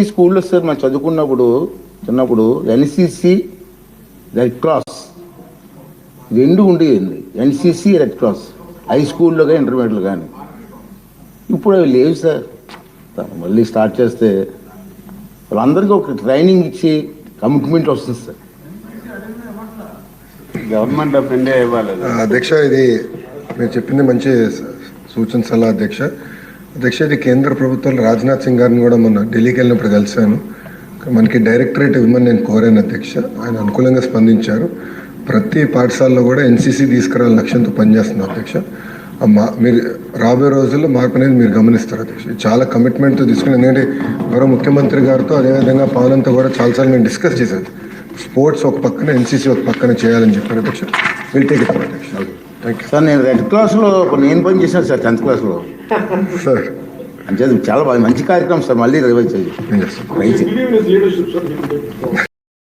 ఈ స్కూల్లో సార్ మనం చిన్నప్పుడు ఎన్సిసి రెడ్ క్రాస్ రెండు ఉండేది. ఎన్సిసి రెడ్ క్రాస్ హై స్కూల్లో కానీ ఇంటర్మీడియట్లో కానీ. ఇప్పుడు అవి లేవు సార్. మళ్ళీ స్టార్ట్ చేస్తే వాళ్ళందరికీ ఒక ట్రైనింగ్ ఇచ్చి కమిట్మెంట్ వస్తుంది సార్. గవర్నమెంట్ ఆఫ్ ఇండియా ఇవ్వాలి. అధ్యక్ష, ఇది మీరు చెప్పింది మంచి సూచన సలహా అధ్యక్ష. ఇది కేంద్ర ప్రభుత్వంలో రాజ్నాథ్ సింగ్ గారిని కూడా మొన్న ఢిల్లీకి వెళ్ళినప్పుడు కలిశాను. మనకి డైరెక్టరేట్ ఇవ్వమని నేను కోరాను అధ్యక్ష. ఆయన అనుకూలంగా స్పందించారు. ప్రతి పాఠశాలలో కూడా ఎన్సీసీ తీసుకురావాలని లక్ష్యంతో పనిచేస్తున్నాం అధ్యక్ష. మీరు రాబోయే రోజుల్లో మార్పు అనేది మీరు గమనిస్తారు అధ్యక్ష. చాలా కమిట్మెంట్తో తీసుకుని, ఎందుకంటే గౌరవ ముఖ్యమంత్రి గారితో అదేవిధంగా పవన్తో కూడా చాలాసార్లు నేను డిస్కస్ చేశాను. స్పోర్ట్స్ ఒక పక్కన, ఎన్సీసీ ఒక పక్కన చేయాలని చెప్పారు అధ్యక్ష. విల్ టేక్ ఇట్ అధ్యక్ష. Thank you sir. నేను రెడ్ క్లాస్లో నేను పని చేశాను సార్ 10th క్లాస్లో సార్. అంటే చాలా బాగా మంచి కార్యక్రమం సార్. మళ్ళీ రివైజ్ చేయండి. నేను చేస్తాను.